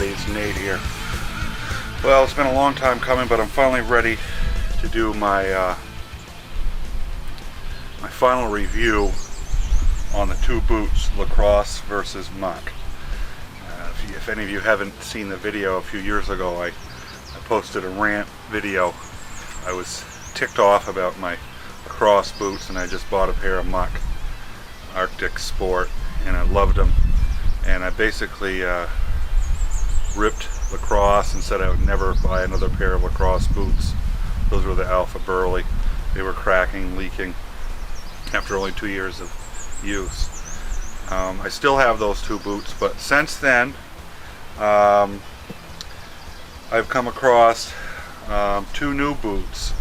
everybody, it's Nate here. Well, it's been a long time coming, but I'm finally ready to do my my final review on the two boots, Lacrosse versus Muck. If any of you haven't seen the video, a few years ago I posted a rant video. I was ticked off about my Lacrosse boots, and I just bought a pair of Muck Arctic Sport, and I loved them. And I basically ripped Lacrosse and said I would never buy another pair of Lacrosse boots. Those were the Alpha Burley. They were cracking, leaking after only 2 years of use. I still have those two boots, but since then I've come across two new boots.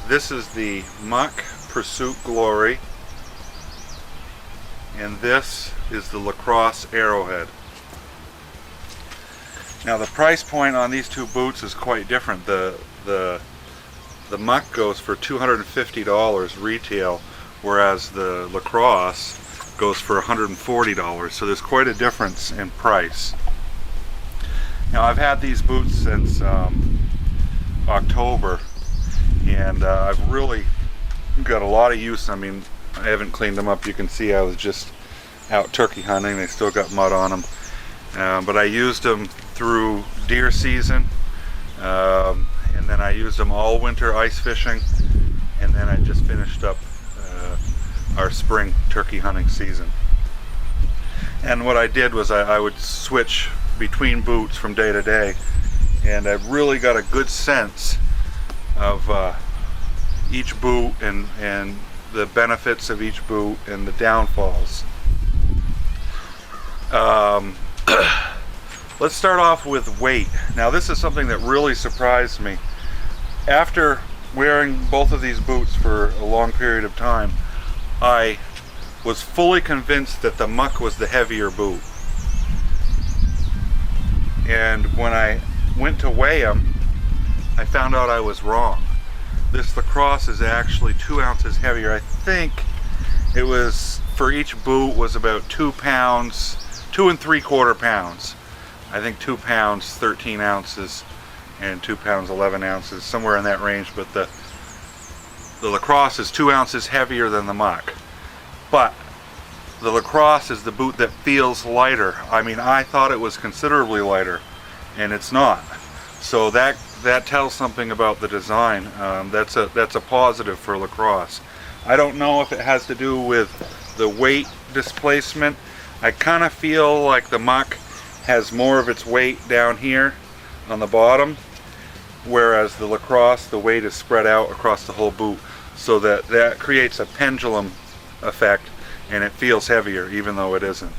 This is the Muck Pursuit Glory, and this is the Lacrosse Aerohead. Now the price point on these two boots is quite different. The Muck goes for $250 retail, whereas the Lacrosse goes for $140. So there's quite a difference in price. Now I've had these boots since October, and I've really got a lot of use. I mean, I haven't cleaned them up. You can see I was just out turkey hunting. They still got mud on them, but I used them through deer season, and then I used them all winter ice fishing, and then I just finished up our spring turkey hunting season. And what I did was I would switch between boots from day to day, and I really got a good sense of each boot and the benefits of each boot and the downfalls. Let's start off with weight. Now this is something that really surprised me. After wearing both of these boots for a long period of time, I was fully convinced that the Muck was the heavier boot. And when I went to weigh them, I found out I was wrong. This Lacrosse is actually 2 ounces heavier. I think it was, for each boot, was about 2 pounds, 2 3/4 pounds. I think 2 pounds 13 ounces and 2 pounds 11 ounces, somewhere in that range. But the Lacrosse is 2 ounces heavier than the Muck. But the Lacrosse is the boot that feels lighter. I mean, I thought it was considerably lighter, and it's not. So that tells something about the design. That's a positive for Lacrosse. I don't know if it has to do with the weight displacement. I kind of feel like the Muck has more of its weight down here on the bottom, whereas the Lacrosse, the weight is spread out across the whole boot, so that creates a pendulum effect, and it feels heavier even though it isn't.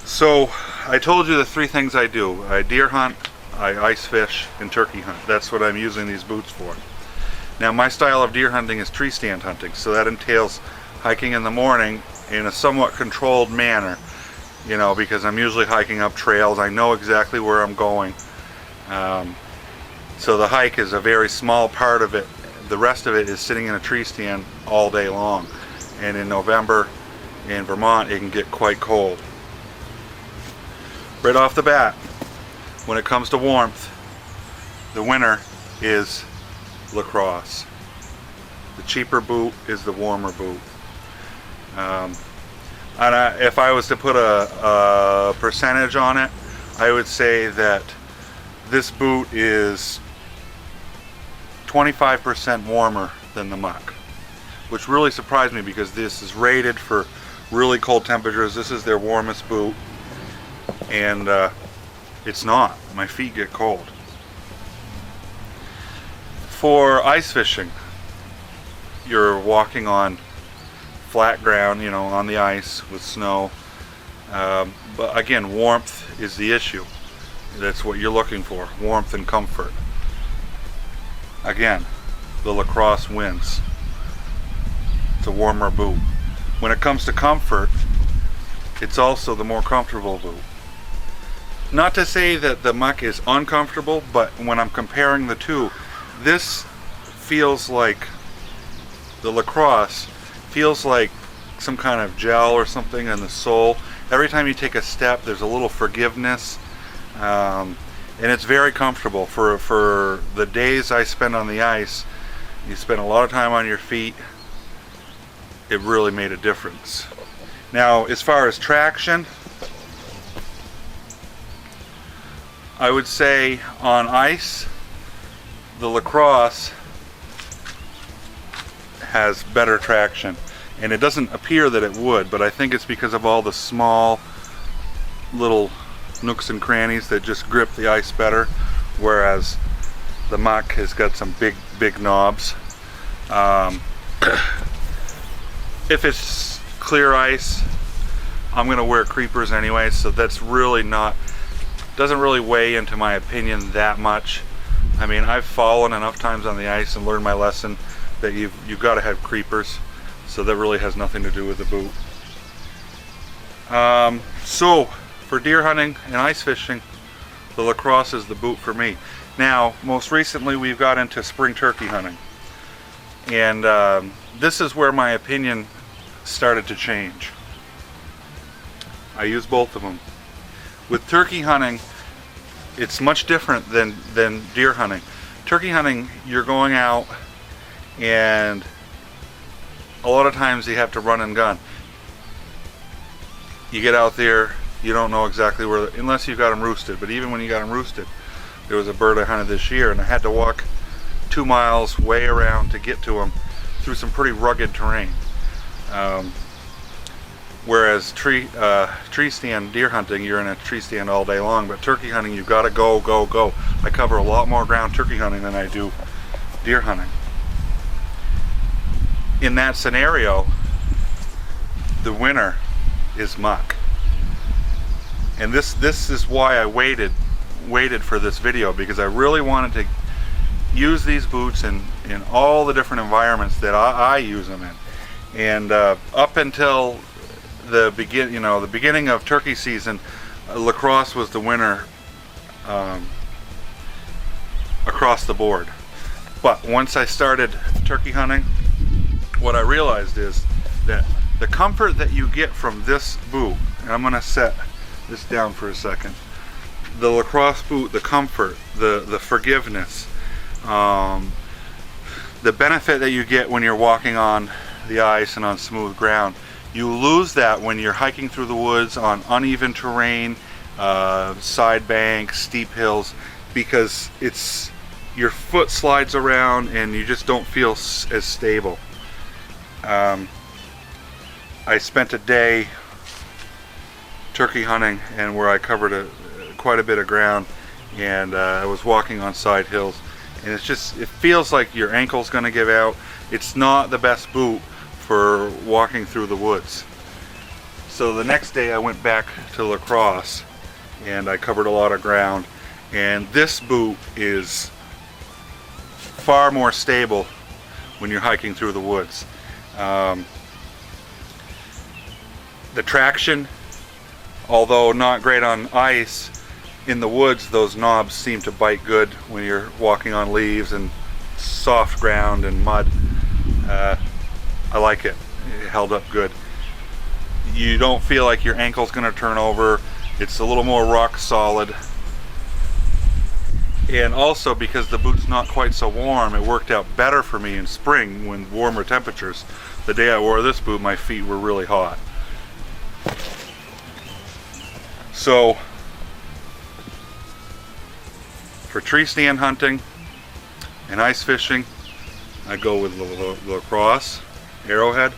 So I told you the three things I do. I deer hunt, I ice fish, and turkey hunt. That's what I'm using these boots for. Now my style of deer hunting is tree stand hunting, so that entails hiking in the morning in a somewhat controlled manner, you know, because I'm usually hiking up trails. I know exactly where I'm going. So the hike is a very small part of it. The rest of it is sitting in a tree stand all day long. And in November in Vermont, it can get quite cold. Right off the bat, when it comes to warmth, the winner is Lacrosse. The cheaper boot is the warmer boot. And if I was to put a percentage on it, I would say that this boot is 25% warmer than the Muck, which really surprised me because this is rated for really cold temperatures. This is their warmest boot, and it's not. My feet get cold. For ice fishing, you're walking on flat ground, you know, on the ice with snow, but again, warmth is the issue. That's what you're looking for, warmth and comfort. Again, the Lacrosse wins. It's a warmer boot. When it comes to comfort, it's also the more comfortable boot. Not to say that the Muck is uncomfortable, but when I'm comparing the two, this feels like, the Lacrosse feels like some kind of gel or something in the sole, every time you take a step, there's a little forgiveness, and it's very comfortable. For the days I spend on the ice, you spend a lot of time on your feet. It really made a difference. Now, as far as traction, I would say on ice, the Lacrosse has better traction, and it doesn't appear that it would, but I think it's because of all the small little nooks and crannies that just grip the ice better, whereas the Muck has got some big knobs. If it's clear ice, I'm gonna wear creepers anyway, so that's really doesn't really weigh into my opinion that much. I mean, I've fallen enough times on the ice and learned my lesson that you've got to have creepers, so that really has nothing to do with the boot. So for deer hunting and ice fishing, the Lacrosse is the boot for me. Now, most recently we've got into spring turkey hunting, and this is where my opinion started to change. I use both of them. With turkey hunting, it's much different than deer hunting. Turkey hunting, you're going out, and a lot of times you have to run and gun. You get out there, you don't know exactly where, unless you got them roosted. But even when you got them roosted, there was a bird I hunted this year, and I had to walk 2 miles way around to get to him through some pretty rugged terrain. Whereas tree stand deer hunting, you're in a tree stand all day long, but turkey hunting, you've got to go. I cover a lot more ground turkey hunting than I do deer hunting. In that scenario, the winner is Muck. And this is why I waited for this video, because I really wanted to use these boots in all the different environments that I use them in. And up until the beginning of turkey season, Lacrosse was the winner across the board. But once I started turkey hunting, what I realized is that the comfort that you get from this boot, and I'm going to set this down for a second, the Lacrosse boot, the comfort, the forgiveness, the benefit that you get when you're walking on the ice and on smooth ground, you lose that when you're hiking through the woods on uneven terrain, side banks, steep hills, because your foot slides around and you just don't feel as stable. I spent a day turkey hunting, and where I covered quite a bit of ground, and I was walking on side hills, and it feels like your ankle's going to give out. It's not the best boot for walking through the woods. So the next day I went back to Lacrosse, and I covered a lot of ground, and this boot is far more stable when you're hiking through the woods. The traction, although not great on ice, in the woods those knobs seem to bite good when you're walking on leaves and soft ground and mud. I like it. It held up good. You don't feel like your ankle's going to turn over. It's a little more rock solid. And also, because the boot's not quite so warm, it worked out better for me in spring when warmer temperatures. The day I wore this boot, my feet were really hot. So for tree stand hunting and ice fishing, I go with the Lacrosse Aerohead.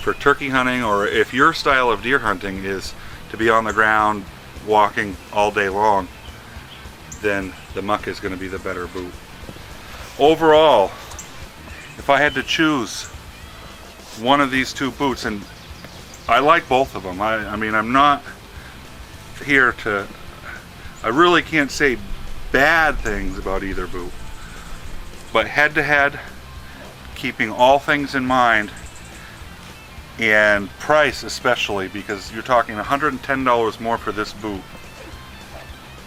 For turkey hunting, or if your style of deer hunting is to be on the ground walking all day long, then the Muck is going to be the better boot. Overall, if I had to choose one of these two boots, and I like both of them. I mean, I'm not here to, I really can't say bad things about either boot. But head to head, keeping all things in mind, and price especially, because you're talking $110 more for this boot.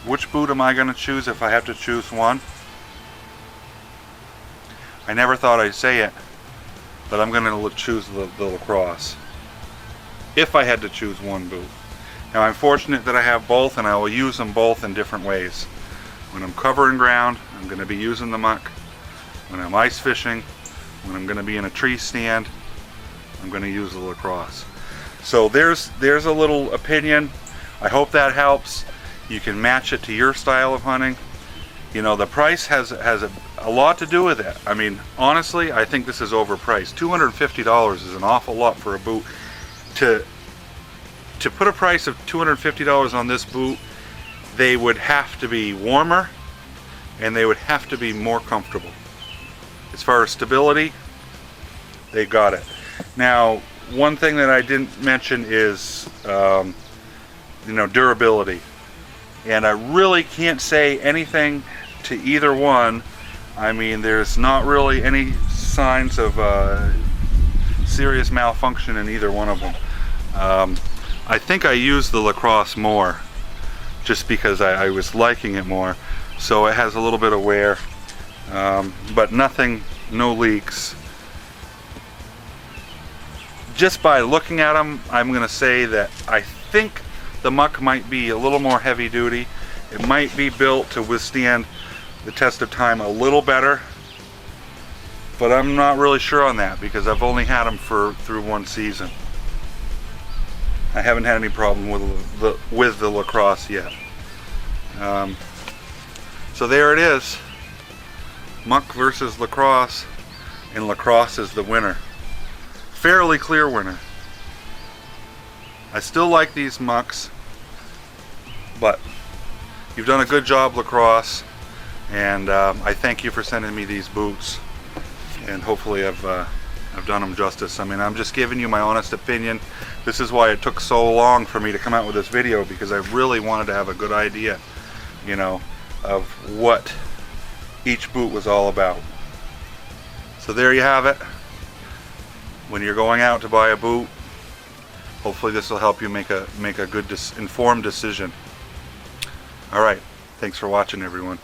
Which boot am I going to choose if I have to choose one? I never thought I'd say it, but I'm going to choose the Lacrosse. if I had to choose one boot. Now I'm fortunate that I have both, and I will use them both in different ways. When I'm covering ground, I'm going to be using the Muck. When I'm ice fishing, when I'm going to be in a tree stand, I'm going to use the Lacrosse. So there's a little opinion. I hope that helps. You can match it to your style of hunting. You know, the price has a lot to do with it. I mean, honestly, I think this is overpriced. $250 is an awful lot for a boot. To put a price of $250 on this boot, they would have to be warmer and they would have to be more comfortable. As far as stability, they got it. Now, one thing that I didn't mention is you know, durability. And I really can't say anything to either one. I mean, there's not really any signs of serious malfunction in either one of them. I think I used the Lacrosse more just because I was liking it more, so it has a little bit of wear, but nothing, no leaks. Just by looking at them, I'm going to say that I think the Muck might be a little more heavy duty. It might be built to withstand the test of time a little better, but I'm not really sure on that because I've only had them through one season. I haven't had any problem with the Lacrosse yet. So there it is, Muck versus Lacrosse, and Lacrosse is the winner. Fairly clear winner. I still like these Mucks, but you've done a good job, Lacrosse, and I thank you for sending me these boots, and hopefully I've done them justice. I mean, I'm just giving you my honest opinion. This is why it took so long for me to come out with this video, because I really wanted to have a good idea, you know, of what each boot was all about. So there you have it. When you're going out to buy a boot, hopefully this will help you make a good informed decision. All right, thanks for watching, everyone.